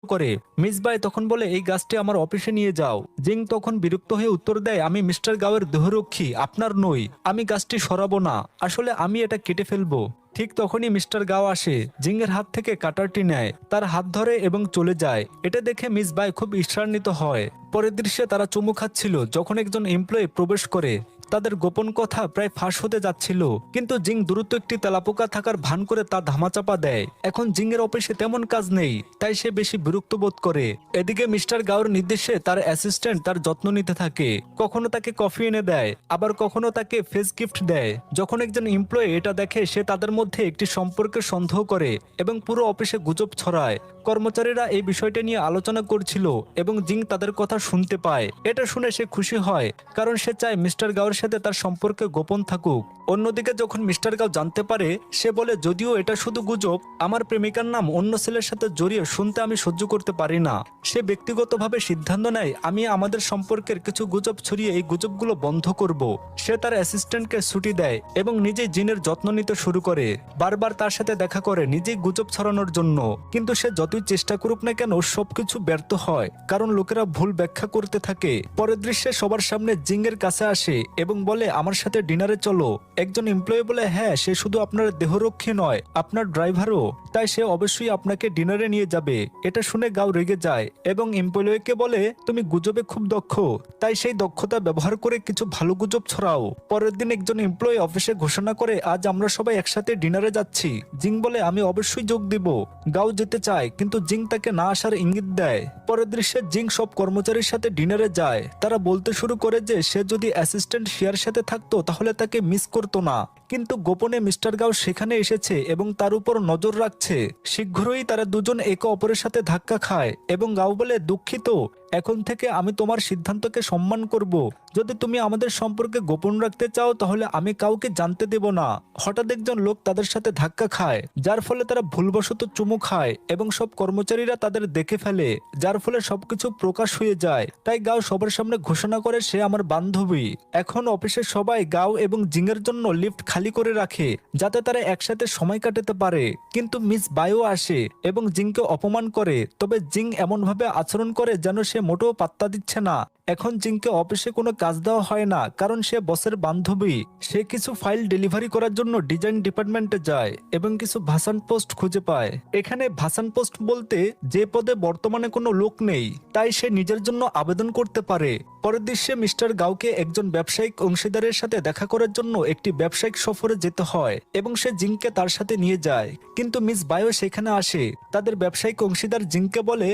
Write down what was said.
করে। Miss by তখন বলে এই গাছটি আমার অফিসে নিয়ে যাও। জিং তখন বিরক্ত হয়ে উত্তর দেয়, আমি মিস্টার গাওয়ের দেহরক্ষী, আপনার নই। আমি গাছটি সরাবো না, আসলে আমি এটা কেটে ফেলবো। ঠিক তখনই মিস্টার গাও আসে, জিংয়ের হাত থেকে কাটারটি নেয়, তার হাত ধরে এবং চলে যায়। এটা দেখে মিস বাই খুব ঈর্ষান্বিত হয়। পরের দৃশ্যে তারা চুমু খাচ্ছিল যখন একজন এমপ্লয়ি প্রবেশ করে। তাদের গোপন কথা প্রায় ফাঁস হতে যাচ্ছিল, কিন্তু জিং দ্রুত একটি তেলাপোকা থাকার ভান করে তা ধামাচাপা দেয়। এখন জিংয়ের অফিসে তেমন কাজ নেই, তাই সে বেশি বিরক্ত বোধ করে। এদিকে মিস্টার গাওর নির্দেশে তার অ্যাসিস্ট্যান্ট তার যত্ন নিতে থাকে, কখনো তাকে কফি এনে দেয়, আবার কখনো তাকে ফেস গিফট দেয়। যখন একজন এমপ্লয়ি এটা দেখে, সে তাদের মধ্যে একটি সম্পর্কের সন্দেহ করে এবং পুরো অফিসে গুজব ছড়ায়। কর্মচারীরা এই বিষয়টা নিয়ে আলোচনা করছিল এবং জিং তাদের কথা শুনতে পায়। এটা শুনে সে খুশি হয়, কারণ সে চায় মিস্টার গাওর সাথে তার সম্পর্কে গোপন থাকুক। অন্যদিকে যখন মিস্টার গাও জানতে পারে, সে বলে, যদিও এটা শুধু গুজব, আমার প্রেমিকার নাম অন্য ছেলের সাথে জড়িয়ে শুনতে আমি সহ্য করতে পারি না। সে ব্যক্তিগতভাবে সিদ্ধান্ত নেয়, আমি আমাদের সম্পর্কের কিছু গুজব ছড়িয়ে এই গুজবগুলো বন্ধ করব। সে তার অ্যাসিস্ট্যান্টকে ছুটি দেয় এবং নিজেই জিনের যত্ন নিতে শুরু করে। বারবার তার সাথে দেখা করে নিজেই গুজব ছড়ানোর জন্য, কিন্তু সে যতই চেষ্টা করুক না কেন সবকিছু ব্যর্থ হয়, কারণ লোকেরা ভুল ব্যাখ্যা করতে থাকে। পরের দৃশ্যে সবার সামনে জিংয়ের কাছে আসে এবং বলে, আমার সাথে ডিনারে চলো। একজন এমপ্লয়ি বলে, হ্যাঁ, সে শুধু আপনার দেহরক্ষী নয়, আপনার ড্রাইভারও, তাই সে অবশ্যই আপনাকে ডিনারে নিয়ে যাবে। এটা শুনে গাও রেগে যায় এবং এমপ্লয়িকে বলে, তুমি গুজবে খুব দক্ষ, তাই সেই দক্ষতা ব্যবহার করে কিছু ভালো গুজব ছড়াও। পরের দিন একজন এমপ্লয়ি অফিসে ঘোষণা করে, আজ আমরা সবাই একসাথে ডিনারে যাচ্ছি। জিং বলে, আমি অবশ্যই যোগ দিব। গাও যেতে চায়, কিন্তু জিং তাকে না আসার ইঙ্গিত দেয়। পরের দৃশ্যে জিং সব কর্মচারীর সাথে ডিনারে যায়। তারা বলতে শুরু করে যে সে যদি অ্যাসিস্ট্যান্ট শিয়ার সাথে থাকতো তাহলে তাকে মিস করতো না, কিন্তু গোপনে মিস্টার গাও সেখানে এসেছে এবং তার উপর নজর রাখছে। শীঘ্রই তারা দুজন একে অপরের সাথে ধাক্কা খায় এবং গাও বলে, দুঃখিত, এখন থেকে আমি তোমার সিদ্ধান্তকে সম্মান করব। যদি তুমি আমাদের সম্পর্কে গোপন রাখতে চাও তাহলে আমি কাউকে জানতে দেব না। হঠাৎ একজন লোক তাদের সাথে ধাক্কা খায়, যার ফলে তারা ভুলবশত চুমু খায় এবং সব কর্মচারীরা তাদের দেখে ফেলে, যার ফলে সবকিছু প্রকাশ হয়ে যায়। তাই গাও সবার সামনে ঘোষণা করে, সে আমার বান্ধবী। এখন অফিসের সবাই গাও এবং জিংয়ের জন্য লিফট খালি করে রাখে, যাতে তারা একসাথে সময় কাটাতে পারে। কিন্তু মিস বায়ো আসে এবং জিংকে অপমান করে, তবে জিং এমনভাবে আচরণ করে যেন সে মোটেও পাত্তা দিচ্ছে না। এখন জিংকে অফিসে কোনো কাজ দেওয়া হয় না, কারণ সে বসের বান্ধবী। সে কিছু ফাইল ডেলিভারি করার জন্য ডিজাইন ডিপার্টমেন্টে যায় এবং কিছু ভাসান পোস্ট খুঁজে পায়। এখানে ভাসান পোস্ট বলতে যে পদে বর্তমানে কোনো লোক নেই, তাই সে নিজের জন্য আবেদন করতে পারে। পরের দৃশ্যে মিস্টার গাওকে একজন ব্যবসায়িক অংশীদারের সাথে দেখা করার জন্য একটি ব্যবসায়িক সফরে যেতে হয় এবং সে জিংকে তার সাথে নিয়ে যায়। কিন্তু মিস বায়ো সেখানে আসে। তাদের ব্যবসায়িক অংশীদার জিংকে বলে,